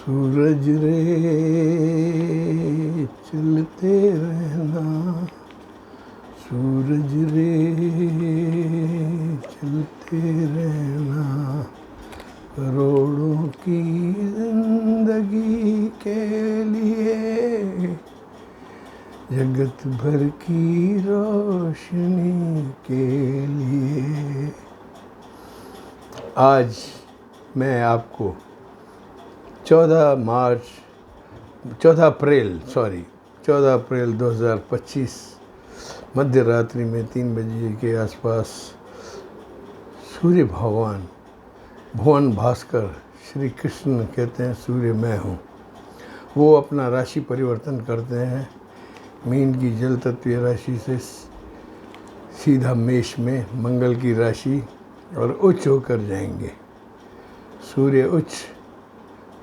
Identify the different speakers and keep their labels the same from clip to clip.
Speaker 1: सूरज रे चलते रहना, सूरज रे चलते रहना, करोड़ों की जिंदगी के लिए, जगत भर की रोशनी के लिए। आज मैं आपको 14 अप्रैल 2025 मध्य रात्रि में 3 बजे के आसपास सूर्य भगवान भुवन भास्कर श्री कृष्ण कहते हैं सूर्य मैं हूँ, वो अपना राशि परिवर्तन करते हैं मीन की जल तत्वीय राशि से सीधा मेष में मंगल की राशि और उच्च होकर जाएंगे। सूर्य उच्च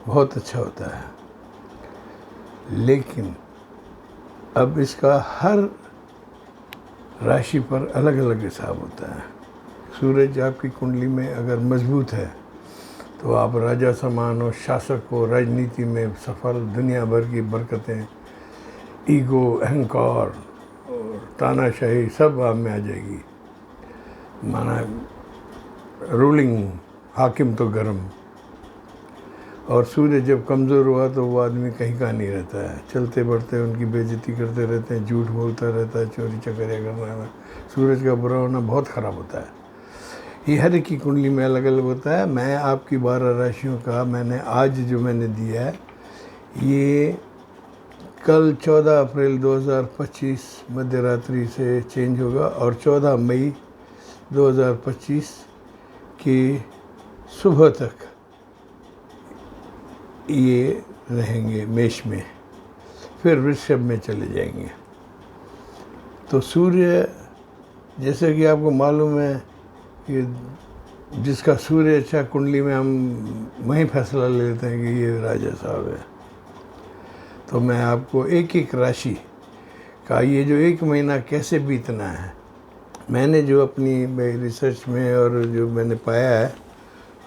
Speaker 1: बहुत अच्छा होता है, लेकिन अब इसका हर राशि पर अलग अलग हिसाब होता है। सूरज आपकी कुंडली में अगर मजबूत है तो आप राजा समान हो, शासक हो, राजनीति में सफल, दुनिया भर की बरकतें, ईगो, अहंकार और तानाशाही सब आप में आ जाएगी। माना रूलिंग हाकिम तो गरम। और सूर्य जब कमज़ोर हुआ तो वो आदमी कहीं का नहीं रहता है, चलते बढ़ते उनकी बेइज्जती करते रहते हैं, झूठ बोलता रहता है, चोरी चकरिया करना। सूरज का बुरा होना बहुत ख़राब होता है। ये हर एक की कुंडली में अलग अलग होता है। मैं आपकी 12 राशियों का मैंने दिया है, ये कल 14 अप्रैल 2025 मध्य रात्रि से चेंज होगा और 14 मई 2025 की सुबह तक ये रहेंगे मेष में, फिर वृषभ में चले जाएंगे। तो सूर्य, जैसे कि आपको मालूम है कि जिसका सूर्य अच्छा कुंडली में, हम वहीं फैसला ले लेते हैं कि ये राजा साहब है। तो मैं आपको एक एक राशि का ये जो 1 महीना कैसे बीतना है, मैंने जो अपनी रिसर्च में और जो मैंने पाया है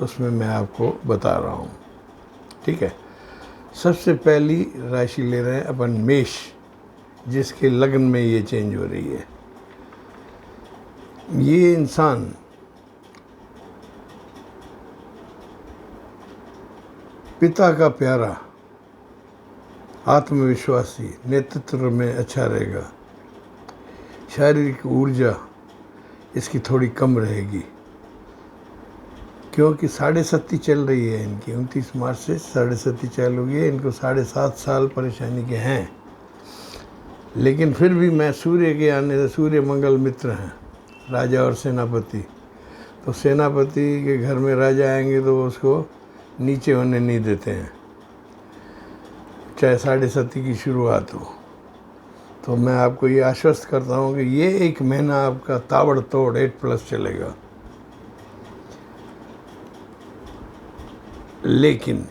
Speaker 1: उसमें मैं आपको बता रहा हूँ। ठीक है, सबसे पहली राशि ले रहे हैं अपन मेष, जिसके लग्न में ये चेंज हो रही है। ये इंसान पिता का प्यारा, आत्मविश्वासी, नेतृत्व में अच्छा रहेगा। शारीरिक ऊर्जा इसकी थोड़ी कम रहेगी क्योंकि 7.5 चल रही है इनकी, 29 मार्च से 7.5 चालू हुई है। इनको 7.5 साल परेशानी के हैं, लेकिन फिर भी मैं सूर्य के आने से, सूर्य मंगल मित्र हैं, राजा और सेनापति। तो सेनापति के घर में राजा आएंगे तो उसको नीचे होने नहीं देते हैं, चाहे 7.5 की शुरुआत हो। तो मैं आपको ये आश्वस्त करता हूँ कि ये 1 महीना आपका ताबड़तोड़ 8+ चलेगा, लेकिन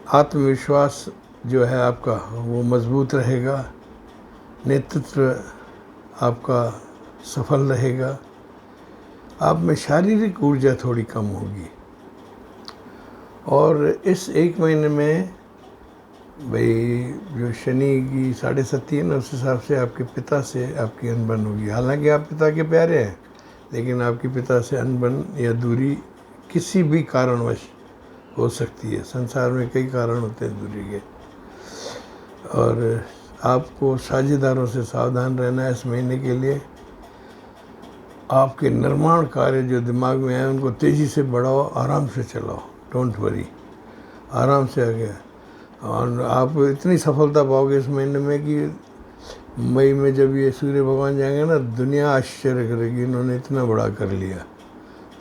Speaker 1: आत्मविश्वास जो है आपका वो मजबूत रहेगा, नेतृत्व आपका सफल रहेगा। आप में शारीरिक ऊर्जा थोड़ी कम होगी। और इस 1 महीने में भाई जो शनि की 7.5 है ना, उस हिसाब से आपके पिता से आपकी अनबन होगी। हालांकि आप पिता के प्यारे हैं, लेकिन आपके पिता से अनबन या दूरी किसी भी कारणवश हो सकती है। संसार में कई कारण होते हैं दूरी के, और आपको साझेदारों से सावधान रहना है इस महीने के लिए। आपके निर्माण कार्य जो दिमाग में है उनको तेज़ी से बढ़ाओ, आराम से चलाओ, डोंट वरी, आराम से आगे। और आप इतनी सफलता पाओगे इस महीने में कि मई में जब ये सूर्य भगवान जाएंगे ना, दुनिया आश्चर्य करेगी, इन्होंने इतना बड़ा कर लिया।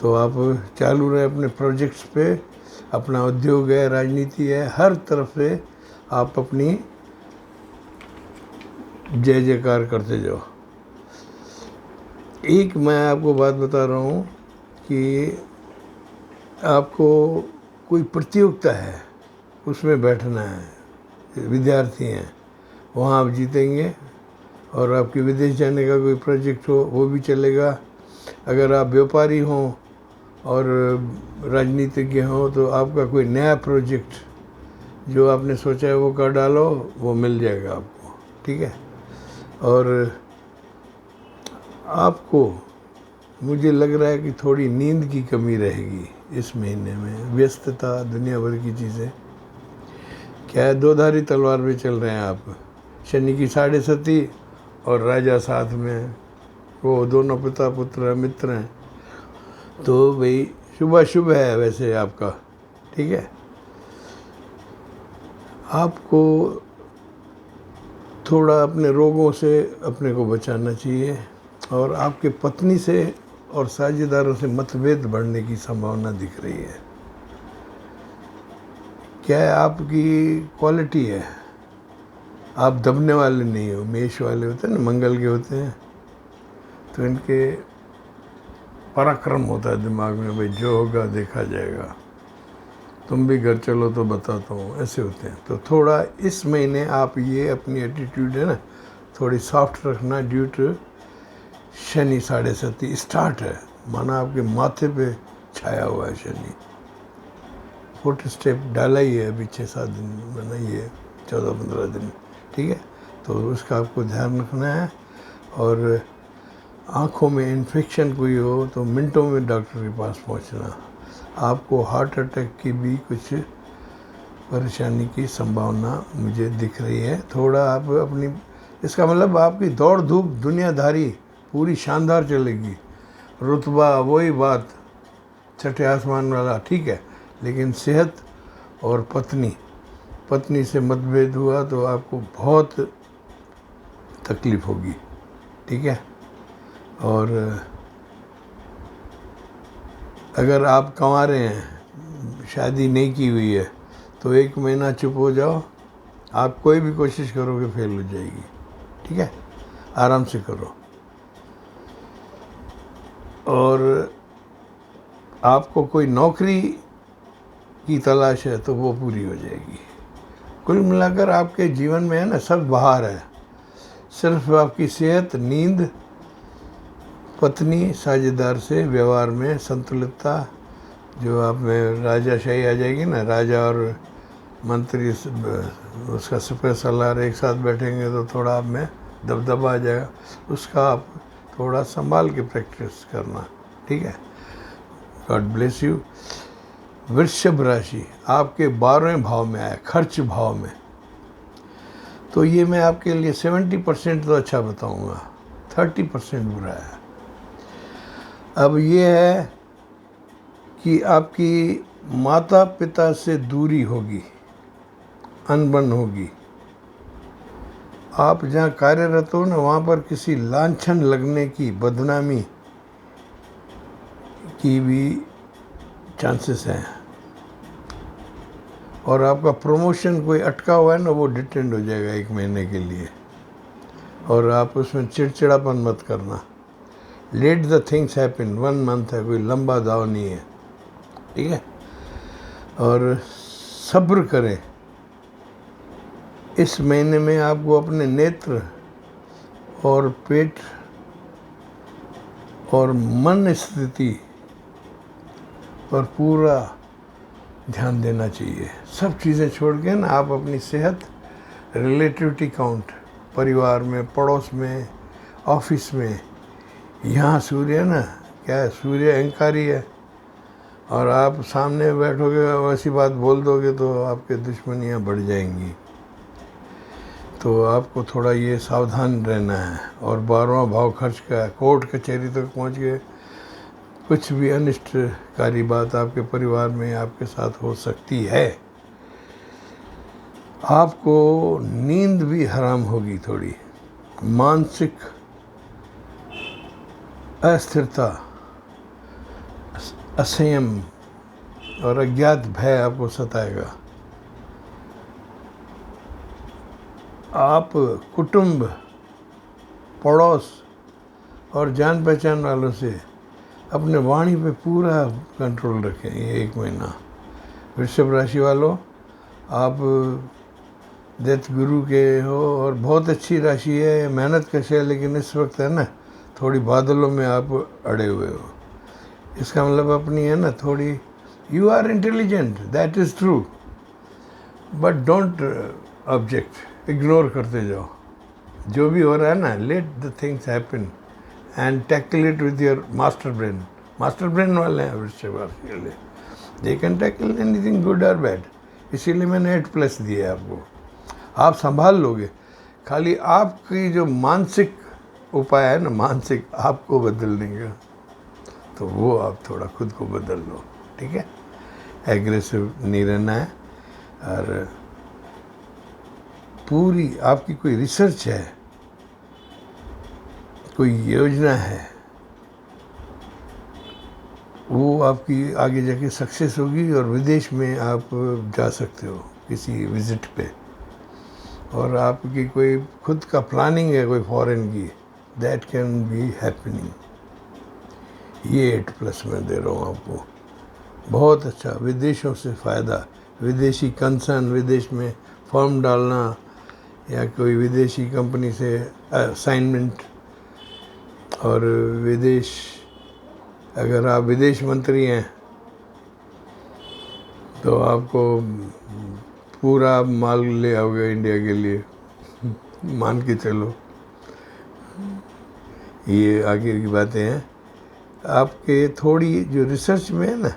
Speaker 1: तो आप चालू रहे अपने प्रोजेक्ट्स पे, अपना उद्योग है, राजनीति है, हर तरफ से आप अपनी जय जयकार करते जाओ। एक मैं आपको बात बता रहा हूँ कि आपको कोई प्रतियोगिता है, उसमें बैठना है, विद्यार्थी हैं, वहाँ आप जीतेंगे। और आपके विदेश जाने का कोई प्रोजेक्ट हो वो भी चलेगा। अगर आप व्यापारी हों और राजनीतिज्ञ हों तो आपका कोई नया प्रोजेक्ट जो आपने सोचा है वो कर डालो, वो मिल जाएगा आपको, ठीक है। और आपको मुझे लग रहा है कि थोड़ी नींद की कमी रहेगी इस महीने में, व्यस्तता, दुनिया भर की चीज़ें। क्या है, दो धारी तलवार पे चल रहे हैं आप, शनि की 7.5 और राजा साथ में, वो दोनों पिता पुत्र मित्र हैं, तो भाई शुभ है वैसे आपका, ठीक है। आपको थोड़ा अपने रोगों से अपने को बचाना चाहिए, और आपके पत्नी से और साझेदारों से मतभेद बढ़ने की संभावना दिख रही है। क्या है, आपकी क्वालिटी है, आप दबने वाले नहीं हो। मेष वाले होते हैं ना, मंगल के होते हैं, तो इनके पराक्रम होता है दिमाग में, भाई जो होगा देखा जाएगा, तुम भी घर चलो तो बताता हूँ, ऐसे होते हैं। तो थोड़ा इस महीने आप ये अपनी एटीट्यूड है ना थोड़ी सॉफ्ट रखना, ड्यू टू शनि 7.5 स्टार्ट है, माना आपके माथे पे छाया हुआ है शनि। फुट स्टेप डाला ही है अभी 6-7 दिन, माना ये 14-15 दिन, ठीक है। तो उसका आपको ध्यान रखना है। और आँखों में इन्फेक्शन कोई हो तो मिनटों में डॉक्टर के पास पहुंचना। आपको हार्ट अटैक की भी कुछ परेशानी की संभावना मुझे दिख रही है। थोड़ा आप अपनी, इसका मतलब आपकी दौड़ धूप दुनियादारी पूरी शानदार चलेगी, रुतबा वही बात छठे आसमान वाला, ठीक है। लेकिन सेहत और पत्नी से मतभेद हुआ तो आपको बहुत तकलीफ होगी, ठीक है। और अगर आप कमा रहे हैं, शादी नहीं की हुई है, तो 1 महीना चुप हो जाओ। आप कोई भी कोशिश करोगे फेल हो जाएगी, ठीक है। आराम से करो। और आपको कोई नौकरी की तलाश है तो वो पूरी हो जाएगी। कुल मिलाकर आपके जीवन में है ना सब बाहर है, सिर्फ आपकी सेहत, नींद, पत्नी, साझेदार से व्यवहार में संतुलितता, जो आप में राजाशाही आ जाएगी ना, राजा और मंत्री उसका सिपह सलार एक साथ बैठेंगे तो थोड़ा आप में दबदबा आ जाएगा, उसका आप थोड़ा संभाल के प्रैक्टिस करना, ठीक है। God bless you. वृषभ राशि आपके 12वें भाव में आया, खर्च भाव में, तो ये मैं आपके लिए 70% तो अच्छा बताऊंगा, 30% बुरा है। अब ये है कि आपकी माता पिता से दूरी होगी, अनबन होगी। आप जहाँ कार्यरत हो ना, वहाँ पर किसी लांछन लगने की, बदनामी की भी चांसेस हैं। और आपका प्रमोशन कोई अटका हुआ है ना, वो डिटेंड हो जाएगा 1 महीने के लिए, और आप उसमें चिड़चिड़ापन मत करना। Late the things happen, 1 month है, कोई लंबा दाव नहीं है, ठीक है। और सब्र करें। इस महीने में आपको अपने नेत्र और पेट और मन स्थिति पर पूरा ध्यान देना चाहिए। सब चीज़ें छोड़ के ना आप अपनी सेहत, रिलेटिविटी काउंट, परिवार में, पड़ोस में, ऑफिस में, यहाँ सूर्य ना क्या है, सूर्य अहंकारी है, और आप सामने बैठोगे वैसी बात बोल दोगे तो आपके दुश्मनियाँ बढ़ जाएंगी। तो आपको थोड़ा ये सावधान रहना है। और 12वां भाव खर्च का है, कोर्ट कचहरी तक पहुँच गए, कुछ भी अनिष्टकारी बात आपके परिवार में आपके साथ हो सकती है। आपको नींद भी हराम होगी, थोड़ी मानसिक अस्थिरता, असंयम और अज्ञात भय आपको सताएगा। आप कुटुंब, पड़ोस और जान पहचान वालों से अपने वाणी पे पूरा कंट्रोल रखें ये 1 महीना। वृषभ राशि वालों, आप दैत गुरु के हो और बहुत अच्छी राशि है, मेहनत कश है, लेकिन इस वक्त है ना थोड़ी बादलों में आप अड़े हुए हो। इसका मतलब अपनी है ना थोड़ी, you are intelligent, that is true, but don't object, ignore करते जाओ। जो भी हो रहा है ना, let the things happen and tackle it with your master brain. Master brain वाले हैं वृश्चिक राशि वाले, they can tackle anything good और बैड। इसीलिए मैंने 8+ दिया है आपको। आप संभाल लोगे, खाली आपकी जो मानसिक उपाय है ना, मानसिक आपको बदलने का, तो वो आप थोड़ा खुद को बदल लो, ठीक है। एग्रेसिव नहीं रहना है। और पूरी आपकी कोई रिसर्च है, कोई योजना है, वो आपकी आगे जाके सक्सेस होगी और विदेश में आप जा सकते हो किसी विज़िट पे। और आपकी कोई खुद का प्लानिंग है कोई फॉरेन की, दैट कैन बी हैपनिंग। ये 8+ मैं दे रहा हूँ आपको, बहुत अच्छा। विदेशों से फ़ायदा, विदेशी कंसर्न, विदेश में फॉर्म डालना या कोई विदेशी कंपनी से असाइनमेंट, और विदेश, अगर आप विदेश मंत्री हैं तो आपको पूरा माल ले आओगे इंडिया के लिए, मान के चलो। ये आगे की बातें हैं। आपके थोड़ी जो रिसर्च में है ना,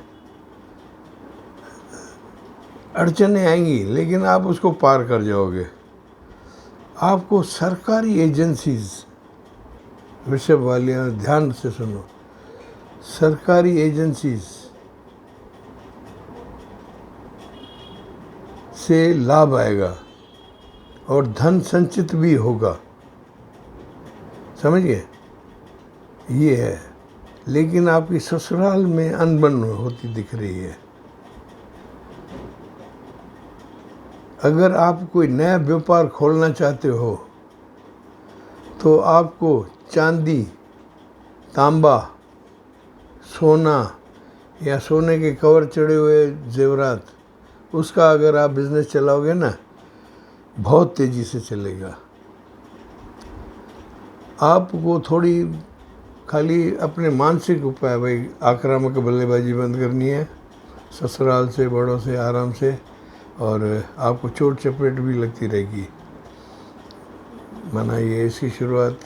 Speaker 1: अड़चनें आएंगी, लेकिन आप उसको पार कर जाओगे। आपको सरकारी एजेंसीज, वृषभ वालियाँ ध्यान से सुनो, सरकारी एजेंसीज से लाभ आएगा और धन संचित भी होगा, समझ गए। ये है, लेकिन आपकी ससुराल में अनबन होती दिख रही है। अगर आप कोई नया व्यापार खोलना चाहते हो तो आपको चांदी, तांबा, सोना या सोने के कवर चढ़े हुए जेवरात, उसका अगर आप बिज़नेस चलाओगे ना, बहुत तेज़ी से चलेगा। आपको थोड़ी खाली अपने मानसिक उपाय, भाई आक्रामक बल्लेबाजी बंद करनी है, ससुराल से, बड़ों से आराम से, और आपको चोट चपेट भी लगती रहेगी। माना ये इसकी शुरुआत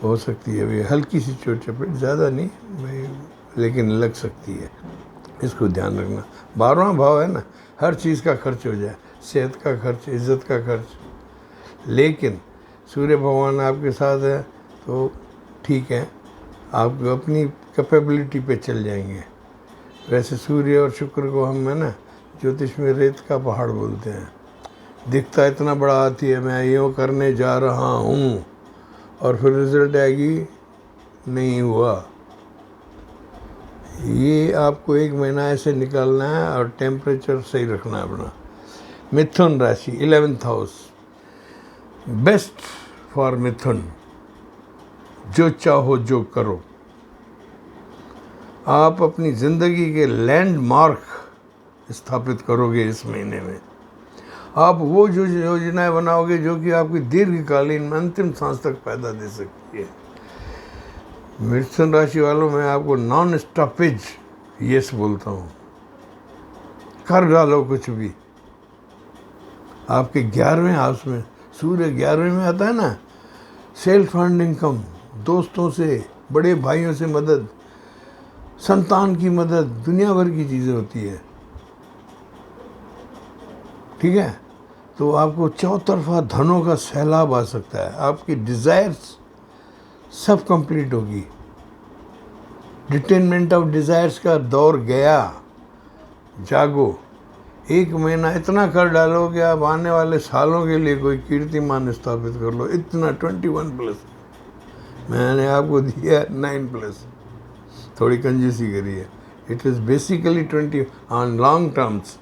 Speaker 1: हो सकती है, भाई हल्की सी चोट चपेट, ज़्यादा नहीं भाई, लेकिन लग सकती है, इसको ध्यान रखना। 12वां भाव है ना, हर चीज़ का खर्च हो जाए, सेहत का खर्च, इज़्ज़त का खर्च, लेकिन सूर्य भगवान आपके साथ है तो ठीक है, आप अपनी कैपेबिलिटी पे चल जाएंगे। वैसे सूर्य और शुक्र को हम है ना ज्योतिष में रेत का पहाड़ बोलते हैं। दिखता इतना बड़ा हाथी है, मैं यूँ करने जा रहा हूँ, और फिर रिजल्ट आएगी नहीं हुआ। ये आपको 1 महीना ऐसे निकालना है और टेम्परेचर सही रखना है अपना। मिथुन राशि 11th हाउस, बेस्ट फॉर मिथुन, जो चाहो जो करो। आप अपनी ज़िंदगी के लैंडमार्क स्थापित करोगे इस महीने में। आप वो जो योजनाएं बनाओगे जो कि आपकी दीर्घकालीन अंतिम सांस तक फायदा दे सकती है। मिथुन राशि वालों, मैं आपको नॉन स्टॉपेज यस बोलता हूँ, कर डालो कुछ भी। आपके 11वें हाउस में सूर्य 11वें में आता है ना, सेल्फ अर्न्ड इनकम, दोस्तों से, बड़े भाइयों से मदद, संतान की मदद, दुनिया भर की चीज़ें होती है, ठीक है। तो आपको चौतरफा धनों का सैलाब आ सकता है। आपकी डिज़ायर्स सब कंप्लीट होगी। डिटेनमेंट ऑफ डिज़ायर्स का दौर गया, जागो। 1 महीना इतना कर डालो कि आप आने वाले सालों के लिए कोई कीर्तिमान स्थापित कर लो। इतना 21+, मैंने आपको दिया 9+, थोड़ी कंजूसी करी है। It is basically 20 on long terms.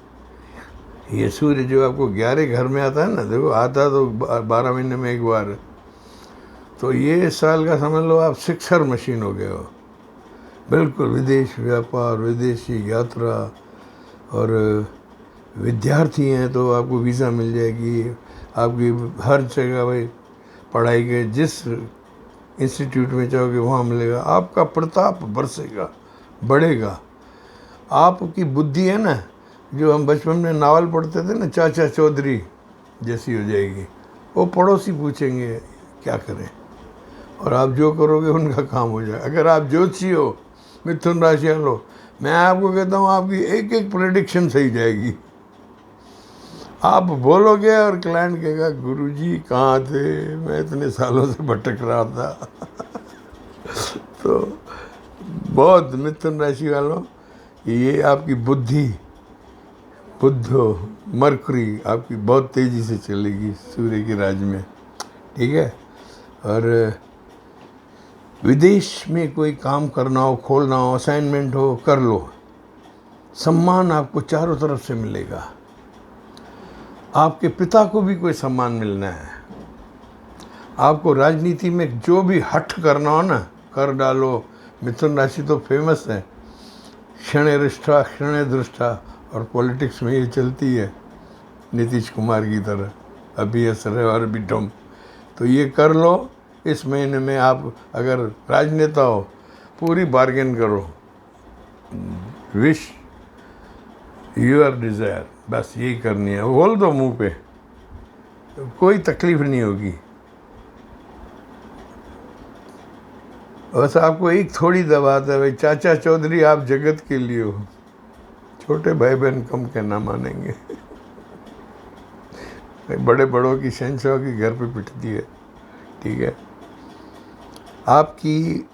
Speaker 1: ये सूर्य जो आपको 11 घर में आता है ना, देखो आता तो 12 महीने में एक बार, तो ये साल का समझ लो आप 6 मशीन हो गए हो बिल्कुल। विदेश व्यापार, विदेशी यात्रा, और विद्यार्थी हैं तो आपको वीज़ा मिल जाएगी। आपकी हर जगह भाई पढ़ाई के जिस इंस्टीट्यूट में चाहोगे वहाँ मिलेगा। आपका प्रताप बरसेगा, बढ़ेगा। आपकी बुद्धि है ना, जो हम बचपन में नावल पढ़ते थे ना, चाचा चौधरी जैसी हो जाएगी। वो पड़ोसी पूछेंगे क्या करें, और आप जो करोगे उनका काम हो जाए। अगर आप ज्योतिषी हो, मिथुन राशि वालों, मैं आपको कहता हूँ आपकी एक एक प्रेडिक्शन सही जाएगी। आप बोलोगे और क्लाइंट कहेगा गुरुजी कहाँ थे, मैं इतने सालों से भटक रहा था। तो बहुत मिथुन राशि वालों, ये आपकी बुद्धि मरकरी आपकी बहुत तेज़ी से चलेगी सूर्य के राज में, ठीक है। और विदेश में कोई काम करना हो, खोलना हो, असाइनमेंट हो, कर लो। सम्मान आपको चारों तरफ से मिलेगा। आपके पिता को भी कोई सम्मान मिलना है। आपको राजनीति में जो भी हठ करना हो ना, कर डालो। मिथुन राशि तो फेमस है, क्षण रिष्ठा क्षण दृष्टा, और पॉलिटिक्स में ये चलती है नीतीश कुमार की तरह, अभी असर है और अभी डम। तो ये कर लो इस महीने में। आप अगर राजनेता हो, पूरी बार्गेन करो, विश यूर डिज़ायर, बस यही करनी है, बोल दो मुंह पे, कोई तकलीफ नहीं होगी। बस आपको एक थोड़ी दबात है भाई, चाचा चौधरी आप जगत के लिए हो, छोटे भाई बहन कम कहना मानेंगे। बड़े बड़ों की शहंशाह की घर पे पिटती है, ठीक है। आपकी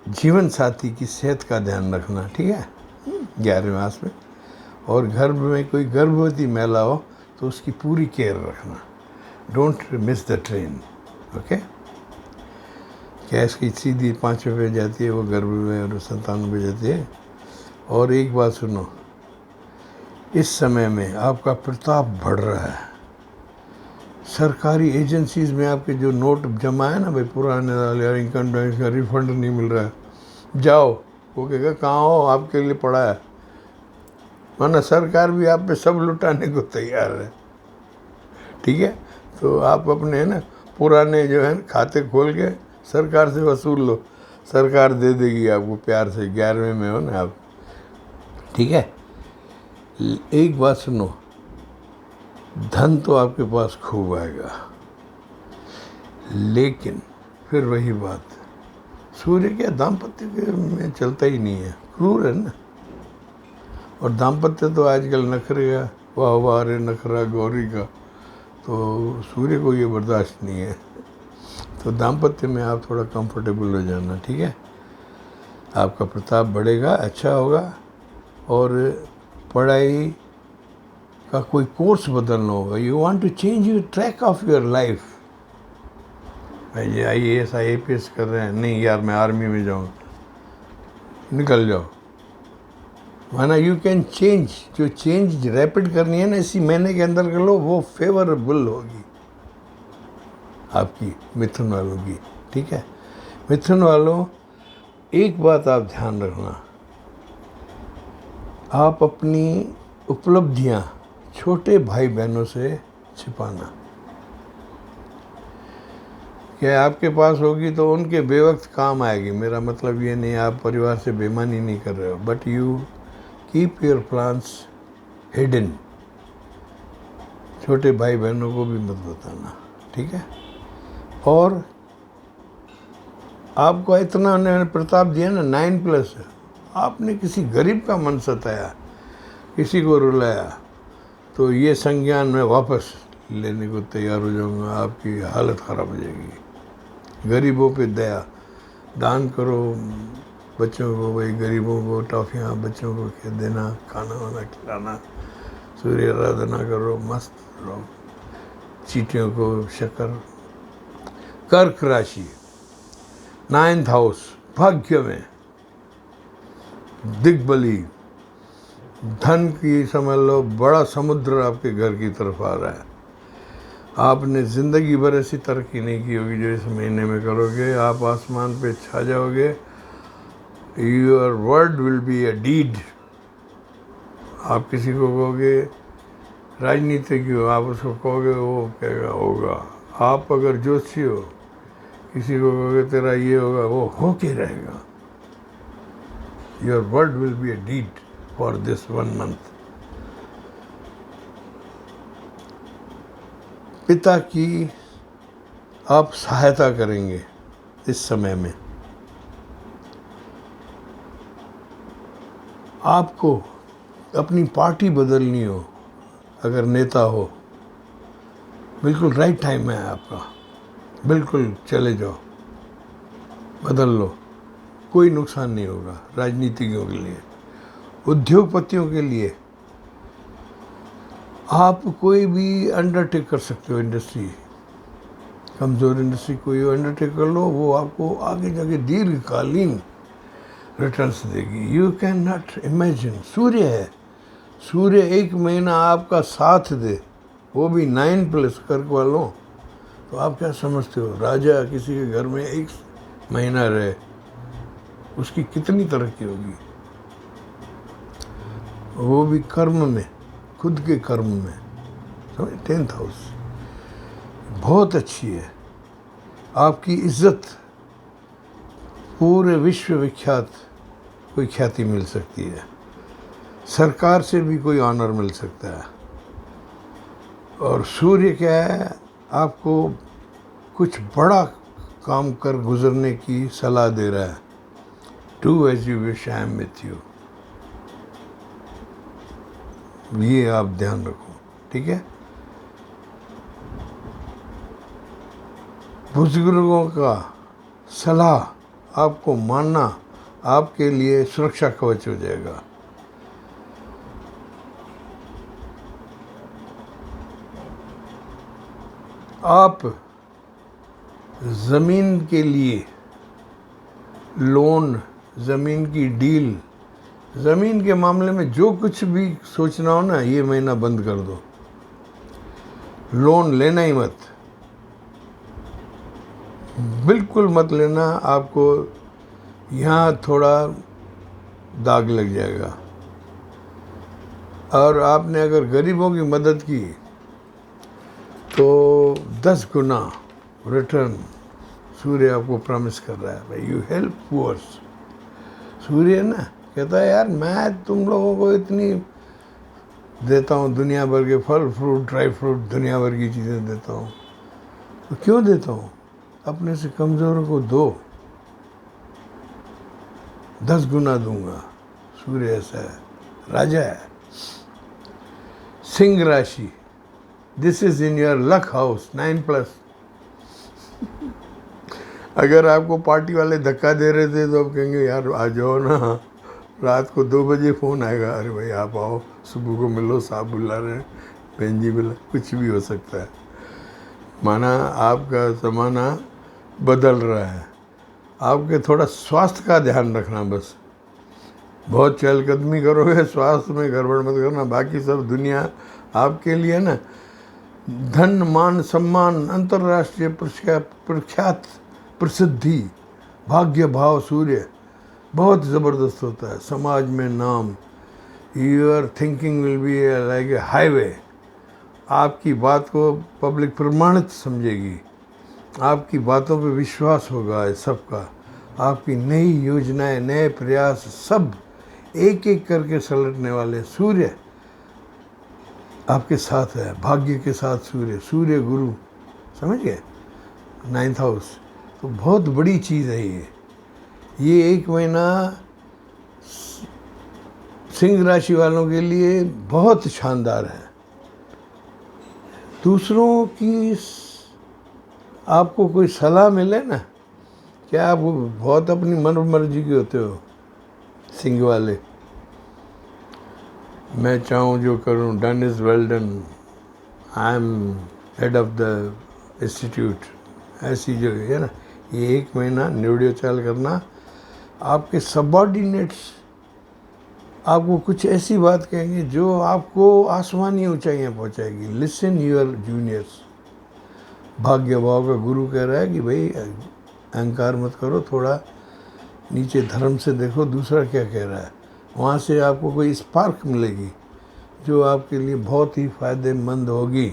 Speaker 1: जीवन साथी की सेहत का ध्यान रखना, ठीक है, 11वें मास में। और घर में कोई गर्भवती महिला हो तो उसकी पूरी केयर रखना। Don't miss the train, okay. Gas की सीधी 5वें पे जाती है, वो गर्भ में, और 97 पे जाती है। और एक बात सुनो, इस समय में आपका प्रताप बढ़ रहा है। सरकारी एजेंसीज़ में आपके जो नोट जमा है ना भाई, पुराने वाले, और इनकम टैक्स का रिफंड नहीं मिल रहा है, जाओ, वो कहेगा कहाँ हो, आपके लिए पड़ा है। वरना सरकार भी आप पे सब लुटाने को तैयार है, ठीक है। तो आप अपने ना पुराने जो है खाते खोल के सरकार से वसूल लो, सरकार दे देगी आपको प्यार से। 11वें में हो ना आप, ठीक है। एक बात सुनो, धन तो आपके पास खूब आएगा, लेकिन फिर वही बात, सूर्य क्या दाम्पत्य के में चलता ही नहीं है, क्रूर है ना। और दाम्पत्य तो आजकल नखरे का, वाह वाह रे नखरा गौरी का, तो सूर्य को ये बर्दाश्त नहीं है। तो दाम्पत्य में आप थोड़ा कंफर्टेबल हो जाना, ठीक है। आपका प्रताप बढ़ेगा, अच्छा होगा। और पढ़ाई का कोई कोर्स बदलना होगा। You want to change your track of your life. भाई IAS IPS कर रहे हैं, नहीं यार मैं आर्मी में जाऊँ, निकल जाओ। माना यू कैन चेंज, जो चेंज रैपिड करनी है ना, इसी महीने के अंदर कर लो, वो फेवरेबल होगी आपकी मिथुन वालों की, ठीक है। मिथुन वालों, एक बात आप ध्यान रखना, आप अपनी उपलब्धियां छोटे भाई बहनों से छिपाना। क्या आपके पास होगी तो उनके बेवक्त काम आएगी। मेरा मतलब ये नहीं आप परिवार से बेईमानी नहीं कर रहे हो, but you keep your plans hidden. छोटे भाई बहनों को भी मत बताना, ठीक है। और आपको इतना उन्होंने प्रताप दिया ना, 9+, आपने किसी गरीब का मन सताया, किसी को रुलाया, तो ये संज्ञान मैं वापस लेने को तैयार हो जाऊंगा, आपकी हालत ख़राब हो जाएगी। गरीबों पे दया, दान करो बच्चों को, भाई गरीबों को टॉफ़ियाँ बच्चों को के देना, खाना वाना खिलाना, सूर्य आराधना करो, मस्त रहो। चींटियों को शक्कर। कर्क राशि 9th हाउस, भाग्य में दिग्बली, धन की समझ लो बड़ा समुद्र आपके घर की तरफ आ रहा है। आपने ज़िंदगी भर ऐसी तरक्की नहीं की होगी जो इस महीने में करोगे। आप आसमान पे छा जाओगे। Your word will be a deed. आप किसी को कहोगे राजनीतिज्ञ हो, आप उसको कहोगे, वो कहेगा होगा। आप अगर ज्योतिषी हो, किसी को कहोगे तेरा ये होगा, वो हो के रहेगा। Your word will be a deed for this 1 month। पिता की आप सहायता करेंगे इस समय में। आपको अपनी पार्टी बदलनी हो, अगर नेता हो, बिल्कुल राइट टाइम है आपका, बिल्कुल चले जाओ, बदल लो, कोई नुकसान नहीं होगा। राजनीतिज्ञों के लिए, उद्योगपतियों के लिए, आप कोई भी अंडरटेक कर सकते हो। इंडस्ट्री, कमज़ोर इंडस्ट्री कोई अंडरटेक कर लो, वो आपको आगे जाके दीर्घकालीन रिटर्न्स देगी। You can not imagine. सूर्य है, सूर्य 1 महीना आपका साथ दे, वो भी 9+ कर्क वालों, तो आप क्या समझते हो? राजा किसी के घर में 1 महीना रहे, उसकी कितनी तरक्की होगी, वो भी कर्म में, खुद के कर्म में। समझ, 10th हाउस बहुत अच्छी है। आपकी इज्जत पूरे विश्व विख्यात कोई ख्याति मिल सकती है, सरकार से भी कोई ऑनर मिल सकता है। और सूर्य क्या है, आपको कुछ बड़ा काम कर गुजरने की सलाह दे रहा है। Do as you wish, I am with you. ये आप ध्यान रखो, ठीक है। बुजुर्गों का सलाह आपको मानना आपके लिए सुरक्षा कवच हो जाएगा। आप ज़मीन के लिए लोन, ज़मीन की डील, ज़मीन के मामले में जो कुछ भी सोचना हो ना, ये महीना बंद कर दो। लोन लेना ही मत, बिल्कुल मत लेना। आपको यहाँ थोड़ा दाग लग जाएगा। और आपने अगर गरीबों की मदद की तो 10 गुना रिटर्न सूर्य आपको प्रॉमिस कर रहा है। भाई, यू हेल्प पुअर्स। सूर्य ना कहता है, यार मैं तुम लोगों को इतनी देता हूँ, दुनिया भर के फल फ्रूट, ड्राई फ्रूट, दुनिया भर की चीज़ें देता हूँ, तो क्यों देता हूँ? अपने से कमज़ोरों को दो, 10 गुना दूंगा। सूर्य ऐसा है, राजा है। सिंह राशि, this is in your luck house, 9+। अगर आपको पार्टी वाले धक्का दे रहे थे तो आप कहेंगे, यार आ जाओ ना, रात को 2 बजे फ़ोन आएगा, अरे भाई आप आओ, सुबह को मिलो, साहब बुला रहे हैं, बहन जी बुला, कुछ भी हो सकता है। माना आपका ज़माना बदल रहा है। आपके थोड़ा स्वास्थ्य का ध्यान रखना बस। बहुत चहलकदमी करोगे, स्वास्थ्य में गड़बड़ मत करना। बाकी सब दुनिया आपके लिए ना, धन, मान, सम्मान, अंतर्राष्ट्रीय प्रख्यात, प्रसिद्धि, भाग्य भाव सूर्य बहुत ज़बरदस्त होता है। समाज में नाम, your thinking will be like a highway. आपकी बात को पब्लिक प्रमाणित समझेगी, आपकी बातों पे विश्वास होगा सबका। आपकी नई योजनाएं, नए प्रयास, सब एक एक करके सलटने वाले। सूर्य आपके साथ है, भाग्य के साथ सूर्य, सूर्य गुरु, समझ गए, 9th हाउस। तो बहुत बड़ी चीज़ है ये 1 महीना सिंह राशि वालों के लिए बहुत शानदार है। दूसरों की आपको कोई सलाह मिले ना, क्या आप बहुत अपनी मन मर्जी के होते हो सिंह वाले? मैं चाहूँ जो करूँ, done is well done, I am head of the institute, ऐसी जो है ना, ये 1 महीना निर्णयोचाल करना। आपके सबऑर्डिनेट्स आपको कुछ ऐसी बात कहेंगे जो आपको आसमानी ऊंचाइयाँ पहुँचाएगी। Listen your juniors. भाग्य भाव का गुरु कह रहा है कि भाई अहंकार मत करो, थोड़ा नीचे धर्म से देखो दूसरा क्या कह रहा है। वहाँ से आपको कोई स्पार्क मिलेगी जो आपके लिए बहुत ही फ़ायदेमंद होगी।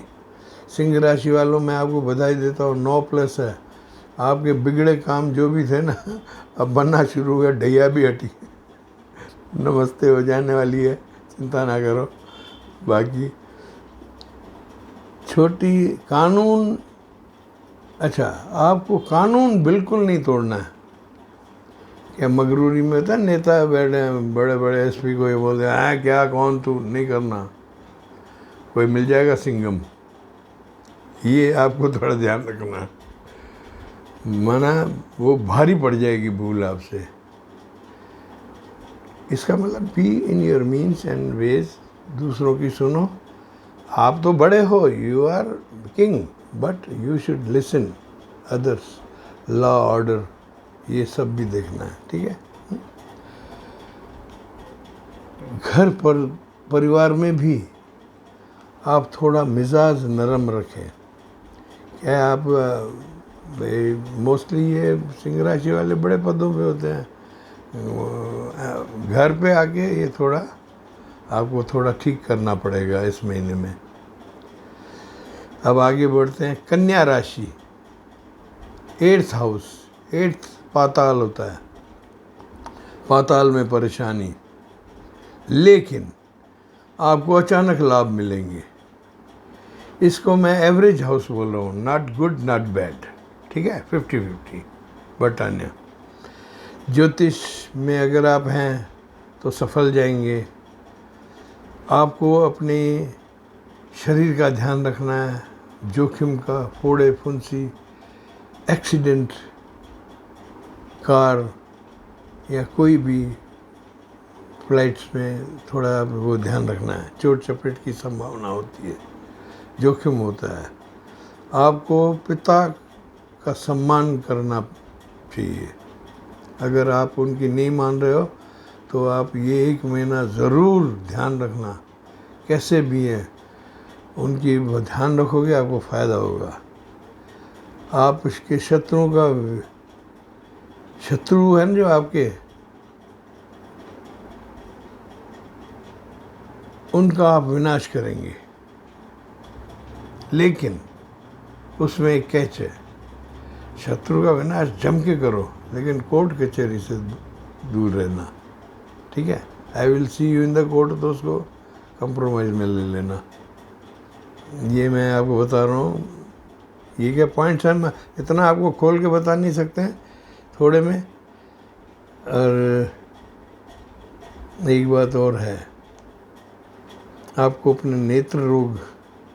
Speaker 1: सिंह राशि वालों, मैं आपको बधाई देता हूँ, 9+ है। आपके बिगड़े काम जो भी थे ना, अब बनना शुरू हो गया, ढैया भी हटी, नमस्ते हो जाने वाली है, चिंता ना करो। बाकी छोटी कानून, अच्छा आपको कानून बिल्कुल नहीं तोड़ना है। क्या मगरूरी में होता है, नेता बैठे हैं बड़े बड़े एसपी को ये बोलते हैं क्या कौन तू, नहीं करना, कोई मिल जाएगा सिंघम। ये आपको थोड़ा ध्यान रखना है, माना वो भारी पड़ जाएगी भूल आपसे। इसका मतलब be in your means and ways, दूसरों की सुनो। आप तो बड़े हो, you are king, but you should listen others, law order ये सब भी देखना है, ठीक है। घर पर परिवार में भी आप थोड़ा मिजाज नरम रखें। क्या आप मोस्टली ये सिंह राशि वाले बड़े पदों पे होते हैं, घर पे आके ये थोड़ा आपको थोड़ा ठीक करना पड़ेगा इस महीने में। अब आगे बढ़ते हैं, कन्या राशि, 8th हाउस, 8th पाताल होता है, पाताल में परेशानी, लेकिन आपको अचानक लाभ मिलेंगे। इसको मैं एवरेज हाउस बोल रहा हूँ, नॉट गुड नॉट बैड, ठीक है, 50-50 बटान्या। ज्योतिष में अगर आप हैं तो सफल जाएंगे। आपको अपने शरीर का ध्यान रखना है, जोखिम का, फोड़े फुंसी, एक्सीडेंट, कार या कोई भी फ्लाइट्स में थोड़ा वो ध्यान रखना है। चोट चपेट की संभावना होती है, जोखिम होता है। आपको पिता का सम्मान करना चाहिए। अगर आप उनकी नहीं मान रहे हो तो आप ये 1 महीना ज़रूर ध्यान रखना, कैसे भी है उनकी ध्यान रखोगे आपको फ़ायदा होगा। आप उसके शत्रुओं का, शत्रु है ना जो आपके, उनका आप विनाश करेंगे, लेकिन उसमें एक कैच है, शत्रु का विनाश जम के करो, लेकिन कोर्ट कचहरी से दूर रहना, ठीक है। I will see you in the court, तो उसको कंप्रोमाइज़ में ले लेना। ये मैं आपको बता रहा हूँ, ये क्या पॉइंट्स हैं, इतना आपको खोल के बता नहीं सकते हैं थोड़े में। और एक बात और है, आपको अपने नेत्र रोग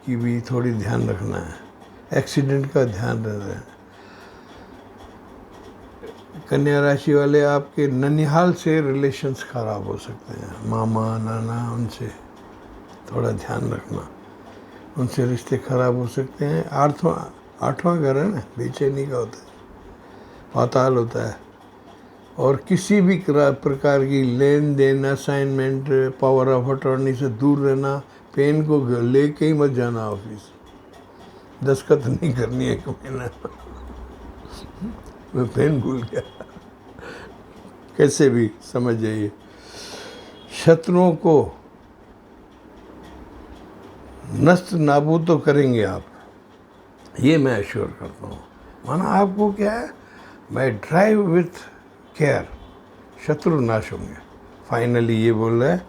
Speaker 1: की भी थोड़ी ध्यान रखना है, एक्सीडेंट का ध्यान रखना है। कन्या राशि वाले, आपके ननिहाल से रिलेशंस ख़राब हो सकते हैं, मामा नाना, उनसे थोड़ा ध्यान रखना, उनसे रिश्ते ख़राब हो सकते हैं। 8वां घर है ना, बेचैनी का होता है, पाताल होता है। और किसी भी प्रकार की लेन देन, असाइनमेंट, पावर ऑफ अटॉर्नी से दूर रहना। पेन को लेके ही मत जाना ऑफिस, दस्तखत नहीं करनी है 1 महीना। मैं पेन भूल गया, कैसे भी समझ जाइए। शत्रुओं को नष्ट नाबूद तो करेंगे आप, ये मैं एश्योर करता हूँ। माना आपको क्या है, बाय ड्राइव विथ केयर शत्रु नाश होंगे। फाइनली ये बोल रहा है,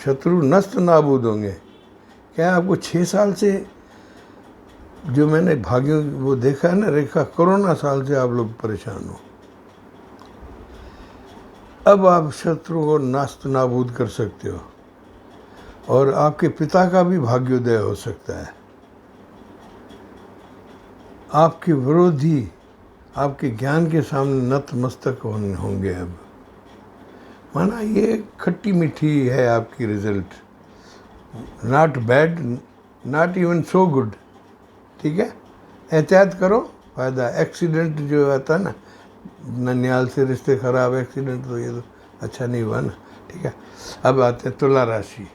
Speaker 1: शत्रु नष्ट नाबूद होंगे। क्या आपको 6 साल से जो मैंने भाग्यों वो देखा है ना रेखा, कोरोना साल से आप लोग परेशान हो, अब आप शत्रु को नास्त नाबूद कर सकते हो। और आपके पिता का भी भाग्योदय हो सकता है। आपके विरोधी आपके ज्ञान के सामने नतमस्तक होंगे। अब माना ये खट्टी मीठी है आपकी result, not bad, not even so good, ठीक है। एहतियात करो, फ़ायदा। एक्सीडेंट जो आता है ना, ननिहाल से रिश्ते ख़राब, एक्सीडेंट, तो ये तो अच्छा नहीं हुआ ना, ठीक है। अब आते हैं तुला राशि,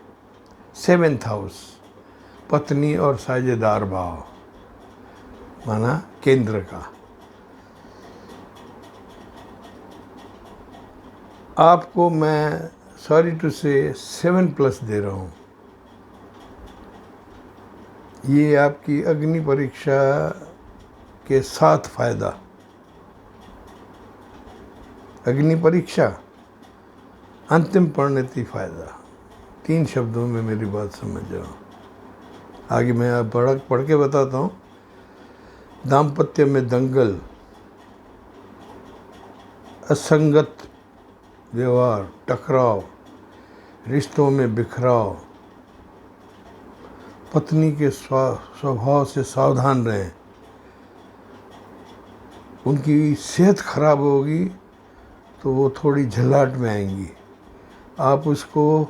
Speaker 1: 7th हाउस, पत्नी और साझेदार भाव, माना केंद्र का। आपको मैं सॉरी टू से 7+ दे रहा हूँ। ये आपकी अग्नि परीक्षा के साथ फायदा, अग्नि परीक्षा, अंतिम परिणति फायदा। 3 शब्दों में मेरी बात समझ जाओ। आगे मैं आप पढ़ के बताता हूँ। दाम्पत्य में दंगल, असंगत व्यवहार, टकराव, रिश्तों में बिखराव, पत्नी के स्वभाव से सावधान रहें। उनकी सेहत खराब होगी तो वो थोड़ी झल्लाहट में आएंगी, आप उसको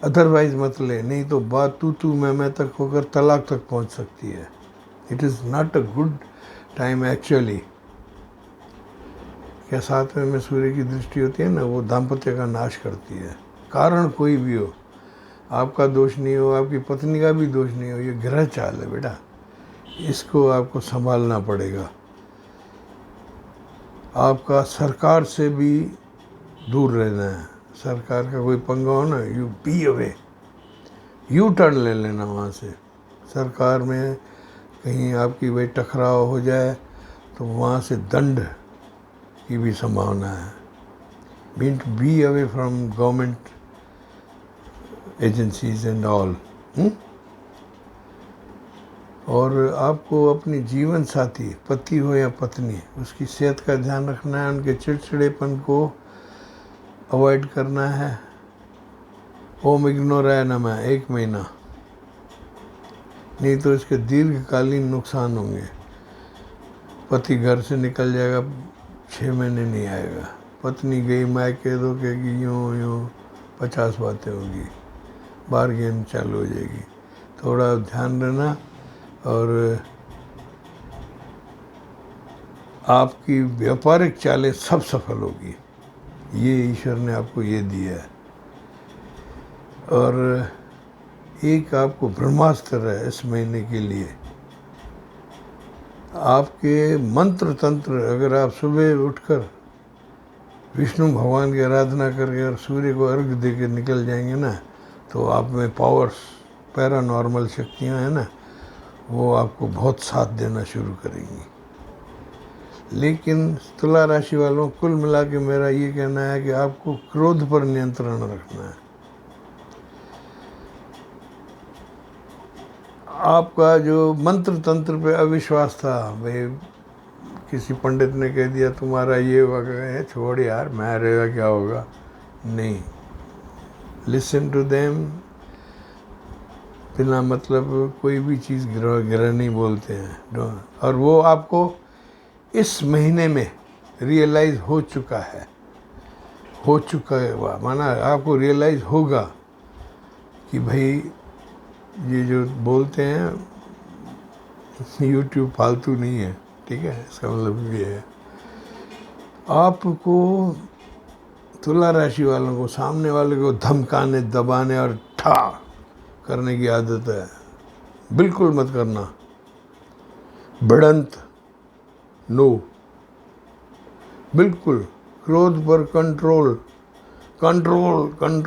Speaker 1: अदरवाइज मत ले, नहीं तो बात तू मैं तक होकर तलाक तक पहुंच सकती है। It is not a good time actually. क्या 7वें में सूर्य की दृष्टि होती है ना, वो दाम्पत्य का नाश करती है। कारण कोई भी हो, आपका दोष नहीं हो, आपकी पत्नी का भी दोष नहीं हो, ये ग्रह चाल है बेटा, इसको आपको संभालना पड़ेगा। आपका सरकार से भी दूर रहना है। सरकार का कोई पंगा हो ना, you be away, U turn ले लेना वहाँ से। सरकार में कहीं आपकी वही टकराव हो जाए तो वहाँ से दंड की भी संभावना है। Mean to be away from government agencies and all. और आपको अपनी जीवन साथी, पति हो या पत्नी, उसकी सेहत का ध्यान रखना है, उनके चिड़चिड़ेपन को अवॉइड करना है। ओम इग्नोरायनम है 1 महीना, नहीं तो इसके दीर्घकालीन नुकसान होंगे। पति घर से निकल जाएगा, 6 महीने नहीं आएगा। पत्नी गई मायके तो कहेगी यूँ 50 बातें होगी, बारगेन चालू हो जाएगी। थोड़ा ध्यान देना। और आपकी व्यापारिक चालें सब सफल होगी, ये ईश्वर ने आपको ये दिया है। और एक आपको ब्रह्मास्त्र है इस महीने के लिए। आपके मंत्र तंत्र, अगर आप सुबह उठकर विष्णु भगवान की आराधना करके और सूर्य को अर्घ दे के निकल जाएंगे ना, तो आप में पावर्स, पैरानॉर्मल शक्तियाँ हैं ना, वो आपको बहुत साथ देना शुरू करेंगी। लेकिन तुला राशि वालों, कुल मिला के मेरा ये कहना है कि आपको क्रोध पर नियंत्रण रखना है। आपका जो मंत्र तंत्र पे अविश्वास था, भाई किसी पंडित ने कह दिया तुम्हारा ये वगैरह, छोड़ यार मैं रहेगा क्या होगा, नहीं, लिसन टू देम। बिना मतलब कोई भी चीज़ ग्रह नहीं बोलते हैं। और वो आपको इस महीने में रियलाइज़ हो चुका है, माना आपको रियलाइज़ होगा कि भाई ये जो बोलते हैं यूट्यूब फालतू नहीं है, ठीक है, इसका मतलब ये है। आपको, तुला राशि वालों को, सामने वाले को धमकाने, दबाने और ठा करने की आदत है, बिल्कुल मत करना। भिड़ंत नो, बिल्कुल। क्रोध पर कंट्रोल,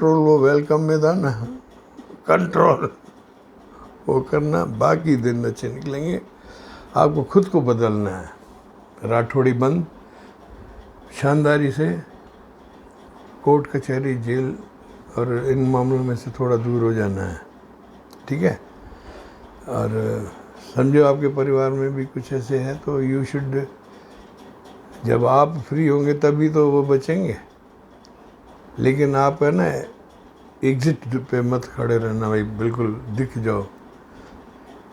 Speaker 1: वो वेलकम में था ना, कंट्रोल वो करना, बाकी दिन अच्छे निकलेंगे। आपको खुद को बदलना है। राठौड़ी बंद, शानदारी से कोर्ट कचहरी जेल और इन मामलों में से थोड़ा दूर हो जाना है, ठीक है। और समझो आपके परिवार में भी कुछ ऐसे है तो यू शुड, जब आप फ्री होंगे तभी तो वो बचेंगे। लेकिन आप है ना एग्जिट पे मत खड़े रहना, भाई बिल्कुल दिख जाओ,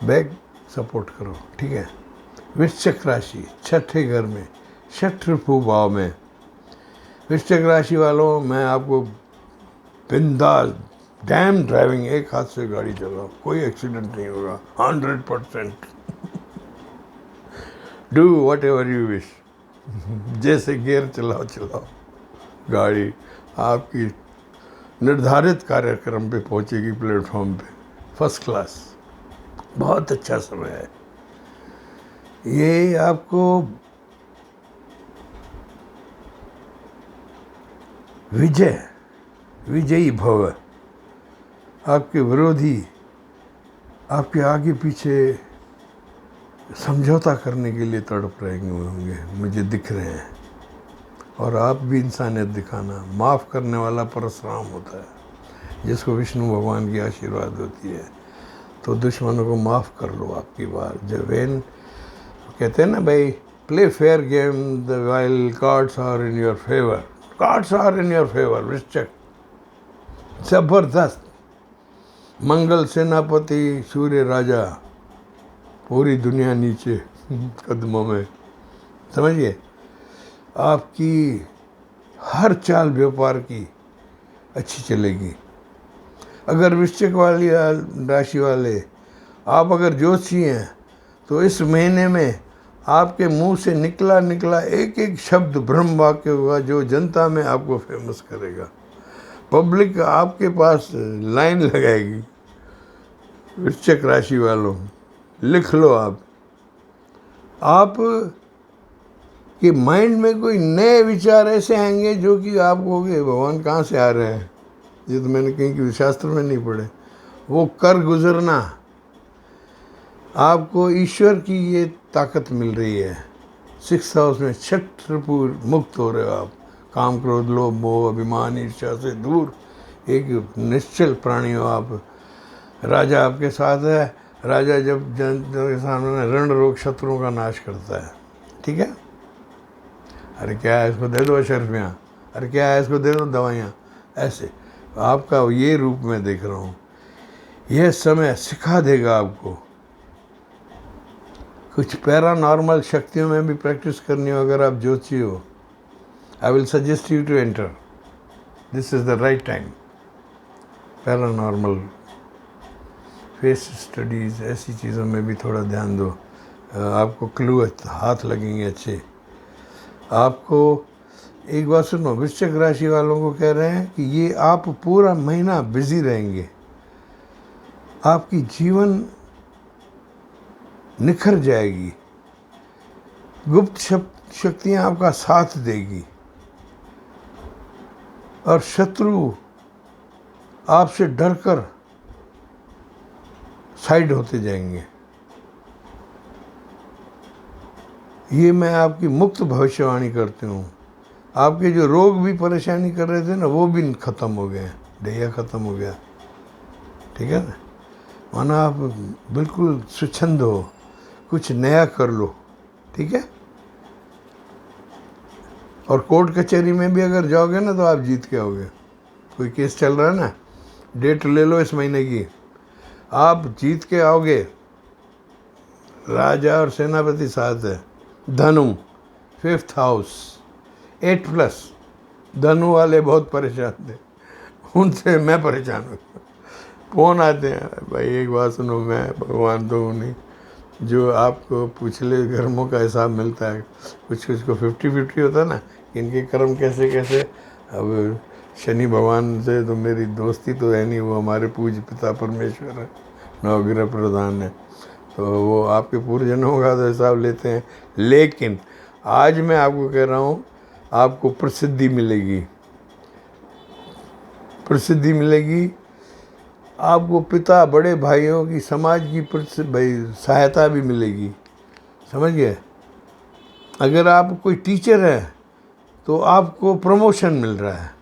Speaker 1: बैक सपोर्ट करो, ठीक है। वृश्चिक राशि 6ठे घर में, शत्रु भाव में। वृश्चिक राशि वालों, मैं आपको बिंदास डैम ड्राइविंग, एक हाथ से गाड़ी चलाओ, कोई एक्सीडेंट नहीं होगा 100%। Do what ever you wish, जैसे गियर चलाओ गाड़ी आपकी निर्धारित कार्यक्रम पे पहुंचेगी, प्लेटफॉर्म पे, फर्स्ट क्लास। बहुत अच्छा समय है ये। आपको विजयी भव, आपके विरोधी आपके आगे पीछे समझौता करने के लिए तड़प रहे होंगे, मुझे दिख रहे हैं। और आप भी इंसानियत दिखाना, माफ़ करने वाला परशुराम होता है, जिसको विष्णु भगवान की आशीर्वाद होती है। तो दुश्मनों को माफ़ कर लो आपकी बार। जब वेन कहते हैं ना भाई, play fair game the while cards are in your favour, cards are in your favour. वृश्चिक जबरदस्त, मंगल सेनापति, सूर्य राजा, पूरी दुनिया नीचे कदमों में। समझिए, आपकी हर चाल व्यापार की अच्छी चलेगी। अगर वृश्चिक वाली राशि वाले आप अगर ज्योतिषी हैं तो इस महीने में आपके मुंह से निकला एक एक शब्द ब्रह्म वाक्य होगा, जो जनता में आपको फेमस करेगा। पब्लिक आपके पास लाइन लगाएगी। वृश्चिक राशि वालों, लिख लो आप कि माइंड में कोई नए विचार ऐसे आएंगे जो कि आप कहोगे भगवान कहाँ से आ रहे हैं, ये तो मैंने कहीं की शास्त्र में नहीं पढ़े। वो कर गुजरना, आपको ईश्वर की ये ताकत मिल रही है। 6th हाउस में छत्रपूर मुक्त हो रहे हो आप। काम, क्रोध, लोभ, मोह, अभिमान, ईर्ष्या से दूर एक निश्चल प्राणी हो आप। राजा आपके साथ है। राजा जब जनता के सामने रण रोग शत्रुओं का नाश करता है। ठीक है, अरे क्या है इसको दे दो अशर्फियाँ, अरे क्या है इसको दे दो दवाइयाँ। ऐसे आपका ये रूप में देख रहा हूँ। यह समय सिखा देगा आपको। कुछ पैरानॉर्मल शक्तियों में भी प्रैक्टिस करनी हो अगर आप ज्योतिषी हो, I will suggest you to enter, this is the right time. Paranormal face studies, ऐसी चीज़ों में भी थोड़ा ध्यान दो, आपको क्लू हाथ लगेंगे अच्छे। आपको एक बात सुनो, वृश्चिक राशि वालों को कह रहे हैं कि ये आप पूरा महीना बिजी रहेंगे। आपकी जीवन निखर जाएगी, गुप्त शक्तियां आपका साथ देगी और शत्रु आपसे डरकर साइड होते जाएंगे। ये मैं आपकी मुक्त भविष्यवाणी करती हूँ। आपके जो रोग भी परेशानी कर रहे थे ना, वो भी ख़त्म हो गए, ढैया ख़त्म हो गया। ठीक है ना, माना आप बिल्कुल स्वच्छंद हो, कुछ नया कर लो। ठीक है, और कोर्ट कचहरी में भी अगर जाओगे ना तो आप जीत के आओगे। कोई केस चल रहा है ना, डेट ले लो इस महीने की, आप जीत के आओगे। राजा और सेनापति साथ है। धनु 5th हाउस 8+। धनु वाले बहुत परेशान थे, उनसे मैं परेशान हूँ। फोन आते हैं, भाई एक बात सुनो, मैं भगवान तो हूँ नहीं जो आपको पिछले कर्मों का हिसाब मिलता है। कुछ को 50-50 होता है ना, इनके कर्म कैसे कैसे। अब शनि भगवान से तो मेरी दोस्ती तो है नहीं, वो हमारे पूज्य पिता परमेश्वर है, नवग्रह प्रधान है, तो वो आपके पूर्व जन्मों का तो हिसाब लेते हैं। लेकिन आज मैं आपको कह रहा हूँ, आपको प्रसिद्धि मिलेगी, प्रसिद्धि मिलेगी। आपको पिता, बड़े भाइयों की, समाज की सहायता भी मिलेगी। समझ गए। अगर आप कोई टीचर है तो आपको प्रमोशन मिल रहा है।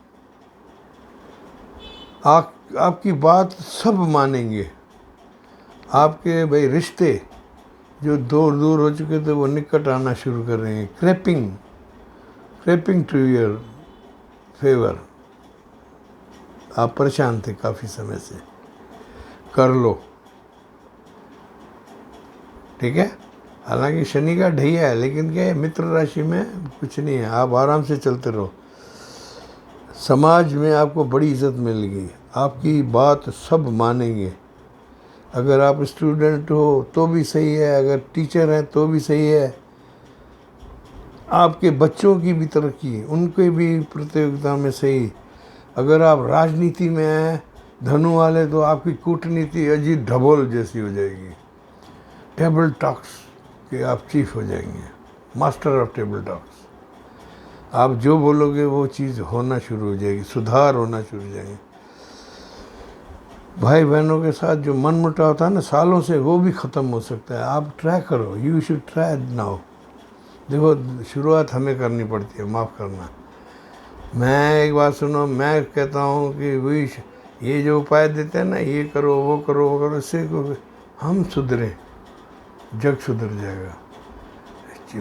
Speaker 1: आपकी बात सब मानेंगे। आपके भाई रिश्ते जो दूर दूर हो चुके थे वो निकट आना शुरू कर रहे हैं। क्रेपिंग टू योर फेवर। आप परेशान थे काफ़ी समय से, कर लो। ठीक है, हालांकि शनि का ढैया है, लेकिन क्या है, मित्र राशि में कुछ नहीं है, आप आराम से चलते रहो। समाज में आपको बड़ी इज्जत मिलेगी, आपकी बात सब मानेंगे। अगर आप स्टूडेंट हो तो भी सही है, अगर टीचर हैं तो भी सही है। आपके बच्चों की भी तरक्की, उनके भी प्रतियोगिता में सही। अगर आप राजनीति में हैं धनु वाले, तो आपकी कूटनीति अजीत ढबोल जैसी हो जाएगी। टेबल टॉक्स के आप चीफ हो जाएंगे, मास्टर ऑफ टेबल टॉक्स। आप जो बोलोगे वो चीज़ होना शुरू हो जाएगी, सुधार होना शुरू हो जाएंगे। भाई बहनों के साथ जो मनमुटाव होता है ना सालों से, वो भी ख़त्म हो सकता है। आप ट्राई करो, यू शुड ट्राई नाउ। देखो, शुरुआत हमें करनी पड़ती है, माफ़ करना। मैं एक बात सुनो, मैं कहता हूँ कि वही ये जो उपाय देते हैं ना, ये करो वो करो वो करो, इससे हम सुधरें, जग सुधर जाएगा।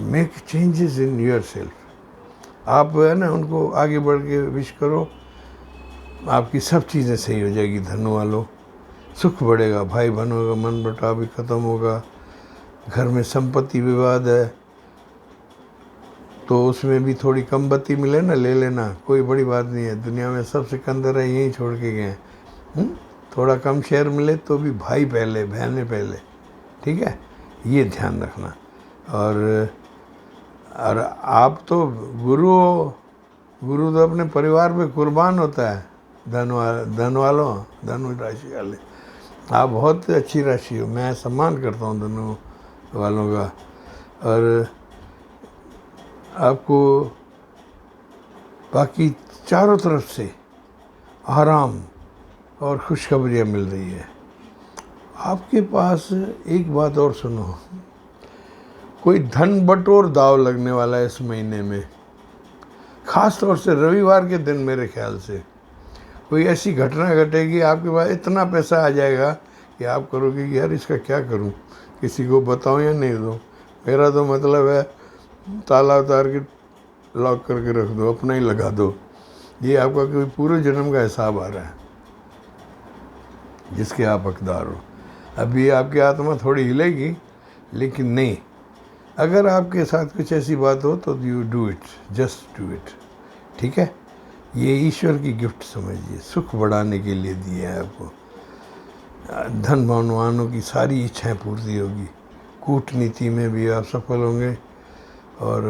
Speaker 1: Make changes in your self. आप है ना उनको आगे बढ़ के विश करो, आपकी सब चीज़ें सही हो जाएगी। धन वालों, सुख बढ़ेगा, भाई बहनों का मन बटाव भी ख़त्म होगा। घर में संपत्ति विवाद है तो उसमें भी थोड़ी कम बत्ती मिले ना, ले लेना, कोई बड़ी बात नहीं है। दुनिया में सब सिकंदर है, यहीं छोड़ के गए हैं। थोड़ा कम शेयर मिले तो भी भाई पहले, बहनें पहले, ठीक है, ये ध्यान रखना। और आप तो गुरु हो, गुरु तो अपने परिवार पे कुर्बान होता है। धन वालों, धनु राशि वाले, आप बहुत अच्छी राशि हो, मैं सम्मान करता हूँ धनु वालों का। और आपको बाकी चारों तरफ से आराम और खुशखबरियाँ मिल रही है। आपके पास एक बात और सुनो, कोई धन बटोर दाव लगने वाला है इस महीने में, ख़ास तौर से रविवार के दिन। मेरे ख्याल से कोई ऐसी घटना घटेगी, आपके पास इतना पैसा आ जाएगा कि आप करोगे कि यार इसका क्या करूं, किसी को बताऊं या नहीं दूं। मेरा तो मतलब है ताला उतार के लॉक करके रख दो, अपना ही लगा दो। ये आपका कोई पूरे जन्म का हिसाब आ रहा है जिसके आप हकदार हो। अभी आपकी आत्मा थोड़ी हिलेगी, लेकिन नहीं, अगर आपके साथ कुछ ऐसी बात हो तो you do it, just do it, ठीक है। ये ईश्वर की गिफ्ट समझिए, सुख बढ़ाने के लिए दिए है आपको। धन भावनवानों की सारी इच्छाएं पूर्ति होगी, कूटनीति में भी आप सफल होंगे और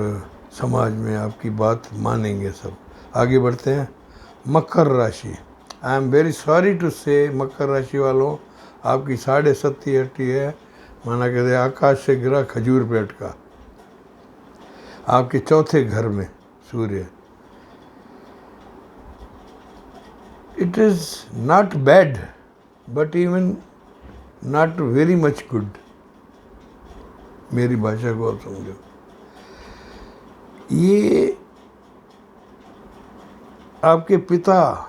Speaker 1: समाज में आपकी बात मानेंगे सब। आगे बढ़ते हैं। मकर राशि, I am very sorry to say, मकर राशि वालों, आपकी 7.5 है, माना कहते हैं आकाश से गिरा खजूर पे अटका। आपके चौथे घर में सूर्य। It is not bad but even not very much good. मेरी भाषा को आप समझो। ये आपके पिता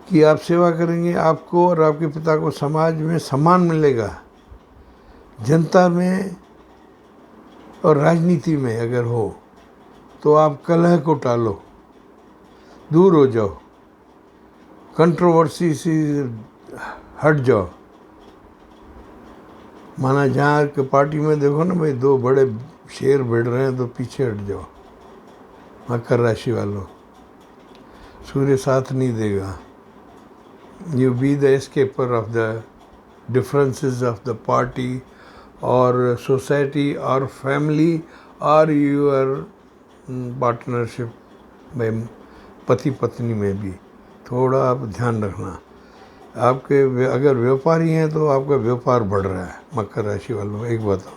Speaker 1: की आप सेवा करेंगे, आपको और आपके पिता को समाज में सम्मान मिलेगा। जनता में और राजनीति में अगर हो तो आप कलह को टालो, दूर हो जाओ, कंट्रोवर्सी से हट जाओ। माना जहाँ के पार्टी में देखो ना भाई, दो बड़े शेर भिड़ रहे हैं तो पीछे हट जाओ। मकर राशि वालों, सूर्य साथ नहीं देगा। You be the escaper of the differences of the party और सोसाइटी और फैमिली और यूर पार्टनरशिप में, पति पत्नी में भी थोड़ा आप ध्यान रखना। आपके अगर व्यापारी हैं तो आपका व्यापार बढ़ रहा है। मकर राशि वालों, एक बताओ,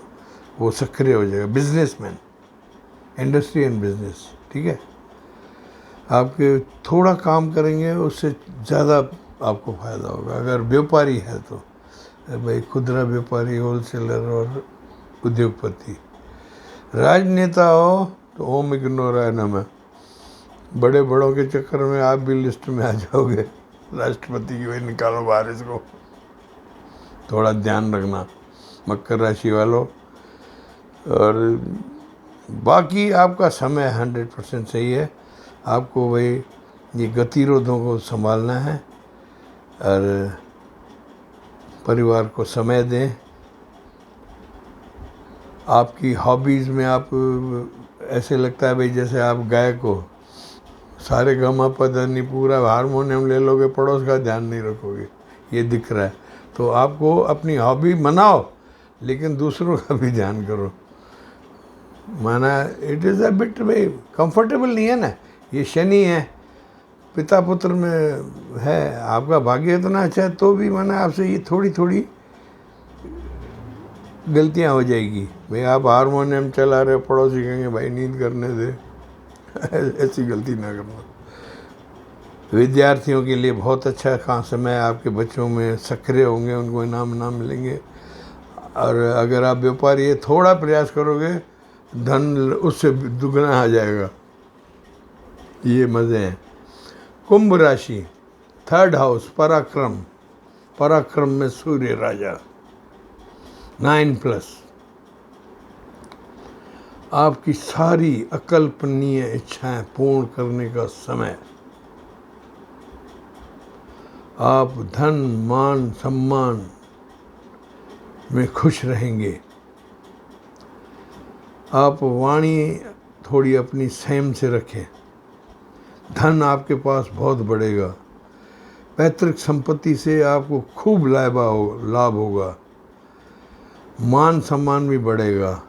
Speaker 1: वो सक्रिय हो जाएगा। बिजनेसमैन, इंडस्ट्री एंड बिजनेस, ठीक है, आपके थोड़ा काम करेंगे उससे ज़्यादा आपको फ़ायदा होगा। अगर व्यापारी है तो भाई, खुदरा व्यापारी, होलसेलर और उद्योगपति। राजनेता हो तो ओम इग्नोर है ना, मैं बड़े बड़ों के चक्कर में आप भी लिस्ट में आ जाओगे। राष्ट्रपति की वही निकालो बाहर, इसको थोड़ा ध्यान रखना मकर राशि वालों। और बाकी आपका समय 100% सही है। आपको वही ये गतिरोधों को संभालना है और परिवार को समय दें। आपकी हॉबीज़ में आप ऐसे लगता है भाई जैसे आप गायक हो, सारे गमा पधनी पूरा हारमोनियम ले लोगे, पड़ोस का ध्यान नहीं रखोगे, ये दिख रहा है। तो आपको अपनी हॉबी मनाओ, लेकिन दूसरों का भी ध्यान करो। माना इट इज़ अ बिट भाई कंफर्टेबल नहीं है ना, ये शनि है, पिता पुत्र में है, आपका भाग्य इतना अच्छा है तो भी माना आपसे ये थोड़ी थोड़ी गलतियां हो जाएगी। भाई आप हारमोनियम चला रहे हो, पड़ोसी कहेंगे भाई नींद करने दे, ऐसी गलती ना करना। विद्यार्थियों के लिए बहुत अच्छा समय है, आपके बच्चों में सक्रिय होंगे, उनको इनाम मिलेंगे। और अगर आप व्यापारी है, थोड़ा प्रयास करोगे, धन उससे दुगना आ जाएगा। ये मज़े हैं। कुंभ राशि, 3rd हाउस, पराक्रम, पराक्रम में सूर्य राजा, 9+। आपकी सारी अकल्पनीय इच्छाएं पूर्ण करने का समय। आप धन मान सम्मान में खुश रहेंगे। आप वाणी थोड़ी अपनी संयम से रखें। धन आपके पास बहुत बढ़ेगा। पैतृक संपत्ति से आपको खूब लाभ होगा। मान सम्मान भी बढ़ेगा।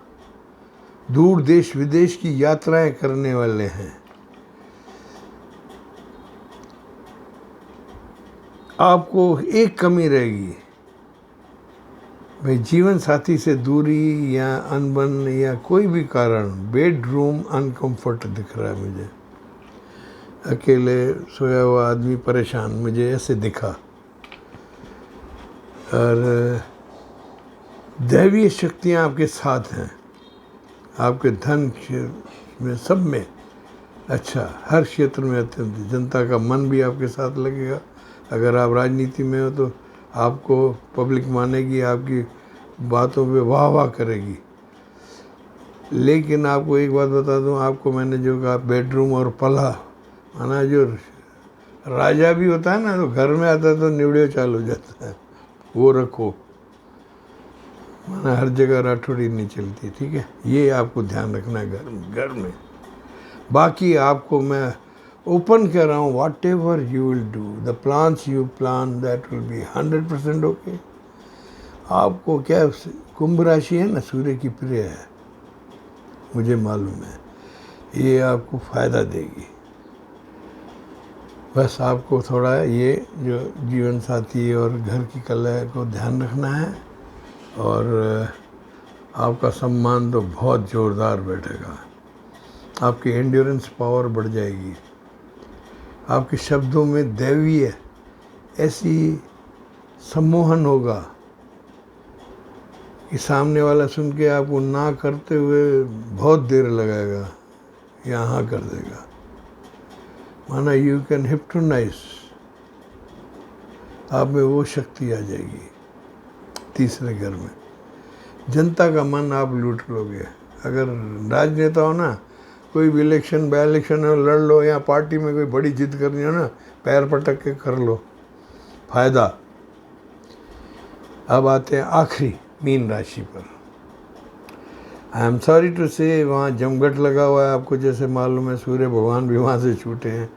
Speaker 1: दूर देश विदेश की यात्राएं करने वाले हैं। आपको एक कमी रहेगी भाई, जीवन साथी से दूरी या अनबन या कोई भी कारण, बेडरूम अनकंफर्ट दिख रहा है मुझे। अकेले सोया हुआ आदमी परेशान, मुझे ऐसे दिखा। और दैवीय शक्तियाँ आपके साथ हैं, आपके धन में, सब में। अच्छा, हर क्षेत्र में अत्यंत जनता का मन भी आपके साथ लगेगा। अगर आप राजनीति में हो तो आपको पब्लिक मानेगी, आपकी बातों पे वाह वाह करेगी। लेकिन आपको एक बात बता दूं, आपको मैंने जो कहा बेडरूम और पला, माना जो राजा भी होता है ना, तो घर में आता है तो निवड़ियो चालू हो जाता है, वो रखो। माना हर जगह राठौड़ी नहीं चलती, ठीक है। ये आपको ध्यान रखना है घर में। बाकी आपको मैं ओपन कह रहा हूँ, what ever you will do, the plans you plan that will be 100% okay. आपको क्या, कुंभ राशि है ना, सूर्य की प्रिय है, मुझे मालूम है, ये आपको फ़ायदा देगी। बस आपको थोड़ा ये जो जीवन साथी और घर की कलह को ध्यान रखना है, और आपका सम्मान तो बहुत ज़ोरदार बैठेगा। आपकी एंड्योरेंस पावर बढ़ जाएगी। आपके शब्दों में दैवीय ऐसी सम्मोहन होगा कि सामने वाला सुन के आपको ना करते हुए बहुत देर लगाएगा, यहाँ कर देगा। माना यू कैन हिप्नोटाइज, आप में वो शक्ति आ जाएगी। तीसरे घर में जनता का मन आप लूट लोगे। अगर राजनेता हो ना, कोई भी इलेक्शन बाय इलेक्शन हो, लड़ लो, या पार्टी में कोई बड़ी जिद करनी हो ना, पैर पटक के कर लो, फायदा। अब आते हैं आखिरी मीन राशि पर। आई एम सॉरी टू से, वहाँ जमघट लगा हुआ है, आपको जैसे मालूम है, सूर्य भगवान भी वहाँ से छूटे हैं।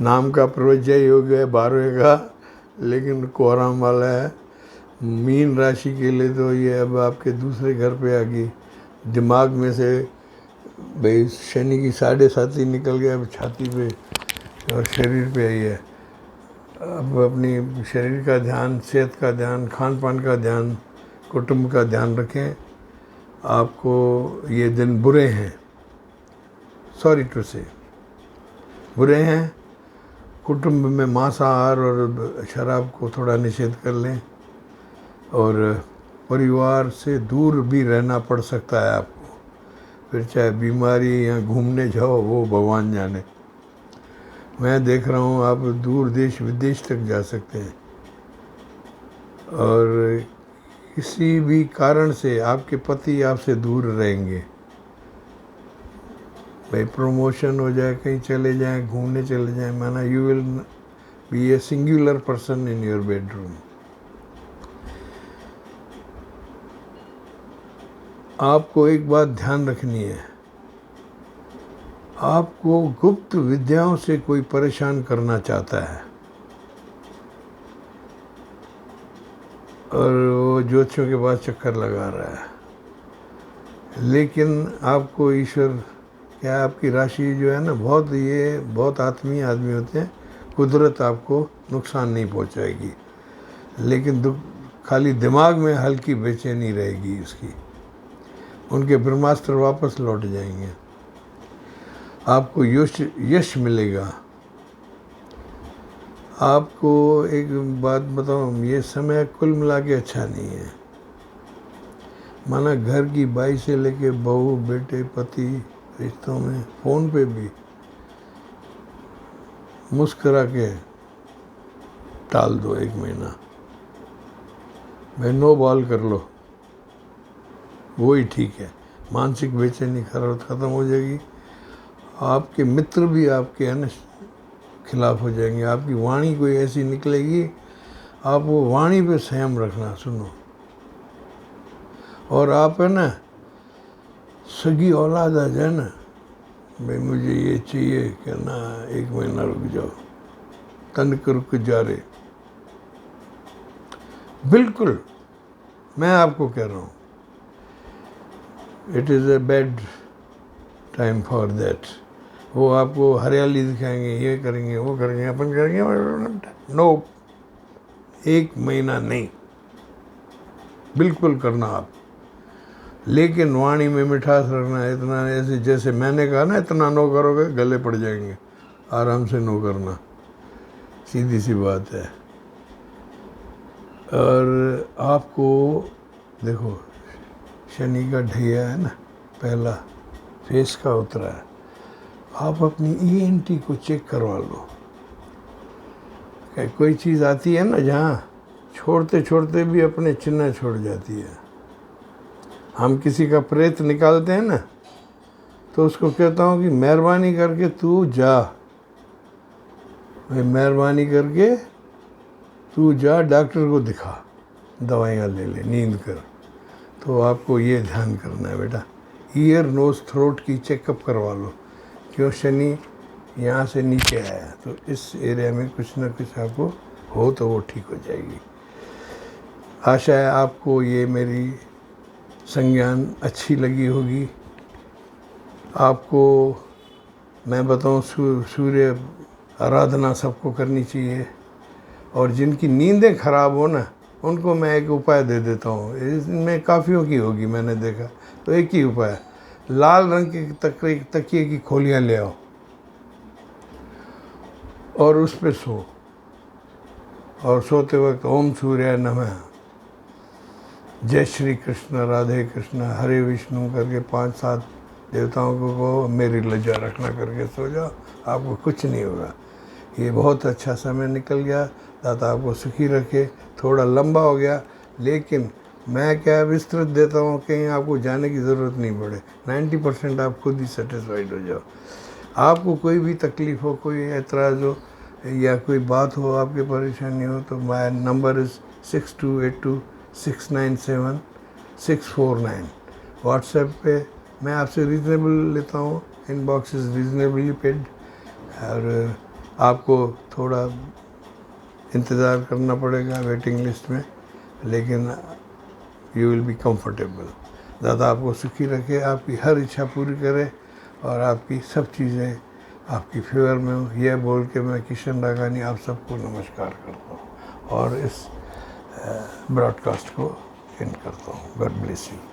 Speaker 1: नाम का प्रवज्य योग है 12 का, लेकिन कोहराम वाला है। मीन राशि के लिए तो ये अब आपके दूसरे घर पे आ गई। दिमाग में से भाई शनि की 7.5 निकल गया अब छाती पे और शरीर पे आई है। अब अपनी शरीर का ध्यान, सेहत का ध्यान, खान पान का ध्यान, कुटुंब का ध्यान रखें। आपको ये दिन बुरे हैं, सॉरी टू से बुरे हैं। कुटुंब में मांसाहार और शराब को थोड़ा निषेध कर लें, और परिवार से दूर भी रहना पड़ सकता है आपको। फिर चाहे बीमारी या घूमने जाओ, वो भगवान जाने। मैं देख रहा हूँ आप दूर देश विदेश तक जा सकते हैं, और किसी भी कारण से आपके पति आपसे दूर रहेंगे। भाई प्रमोशन हो जाए, कहीं चले जाएं, घूमने चले जाएं, माना you will be a singular person in your bedroom. आपको एक बात ध्यान रखनी है, आपको गुप्त विद्याओं से कोई परेशान करना चाहता है, और वो ज्योतिषियों के पास चक्कर लगा रहा है। लेकिन आपको ईश्वर, क्या आपकी राशि जो है ना, बहुत आत्मीय आदमी होते हैं। कुदरत आपको नुकसान नहीं पहुंचाएगी, लेकिन खाली दिमाग में हल्की बेचैनी रहेगी उसकी। उनके ब्रह्मास्त्र वापस लौट जाएंगे। आपको यश मिलेगा। आपको एक बात बताऊं, ये समय कुल मिला के अच्छा नहीं है। माना घर की बाई से लेके बहू, बेटे, पति, रिश्तों में, फ़ोन पे भी मुस्करा के टाल दो 1 महीना, भाई नो बॉल कर लो, वही ठीक है। मानसिक बेचैनी ख़त्म हो जाएगी। आपके मित्र भी आपके है ना खिलाफ हो जाएंगे। आपकी वाणी कोई ऐसी निकलेगी, आप वो वाणी पे संयम रखना, सुनो। और आप है ना सगी औलाद आ जाए ना, भाई मुझे ये चाहिए, कहना 1 महीना रुक जाओ, तनिक रुक जा रे। बिल्कुल, मैं आपको कह रहा हूँ, it is a bad time for that. वो आपको हरियाली दिखाएंगे, ये करेंगे, वो करेंगे, अपन करेंगे, नो, 1 महीना नहीं, बिल्कुल करना आप। लेकिन वाणी में मिठास रखना, इतना ऐसे जैसे मैंने कहा ना, इतना नो करोगे गले पड़ जाएंगे। आराम से नो करना, सीधी सी बात है। और आपको देखो, शनि का ढैया है ना, पहला फेस का उतरा है, आप अपनी ENT को चेक करवा लो। कोई चीज़ आती है ना जहाँ छोड़ते छोड़ते भी अपने चिन्ह छोड़ जाती है। हम किसी का प्रेत निकालते हैं ना, तो उसको कहता हूँ कि मेहरबानी करके तू जा, भाई मेहरबानी करके तू जा, डॉक्टर को दिखा, दवाइयाँ ले ले, नींद कर। तो आपको ये ध्यान करना है बेटा, ईयर नोज थ्रोट की चेकअप करवा लो। क्यों, शनि यहाँ से नीचे आया, तो इस एरिया में कुछ ना कुछ आपको हो तो वो ठीक हो जाएगी। आशा है आपको ये मेरी संज्ञान अच्छी लगी होगी। आपको मैं बताऊँ, सूर्य आराधना सबको करनी चाहिए। और जिनकी नींदें खराब हो ना, उनको मैं एक उपाय दे देता हूँ, इसमें काफ़ियों की होगी, मैंने देखा। तो एक ही उपाय, लाल रंग के तकिए की खोलियाँ ले आओ और उस पर सो, और सोते वक्त ओम सूर्याय नमः, जय श्री कृष्ण, राधे कृष्ण, हरे विष्णु करके 5-7 देवताओं को मेरी लज्जा रखना करके सो जाओ। आपको कुछ नहीं होगा। ये बहुत अच्छा समय निकल गया, दाता आपको सुखी रखे। थोड़ा लंबा हो गया, लेकिन मैं क्या विस्तृत देता हूँ, कहीं आपको जाने की ज़रूरत नहीं पड़े। 90% आप खुद ही सेटिस्फाइड हो जाओ। आपको कोई भी तकलीफ़ हो, कोई एतराज़ हो, या कोई बात हो, आपकी परेशानी हो, तो माय नंबर इज़ 6282697649। व्हाट्सएप पे मैं आपसे रीज़नेबल लेता हूँ, इनबॉक्स इज़ रीज़नेबली पेड। और आपको थोड़ा इंतज़ार करना पड़ेगा वेटिंग लिस्ट में, लेकिन यू विल बी कंफर्टेबल। दादा आपको सुखी रखे, आपकी हर इच्छा पूरी करे, और आपकी सब चीज़ें आपकी फेवर में हो। यह बोल के मैं किशन रागानी आप सबको नमस्कार करता हूँ और इस ब्रॉडकास्ट को एंड करता हूँ। God bless you.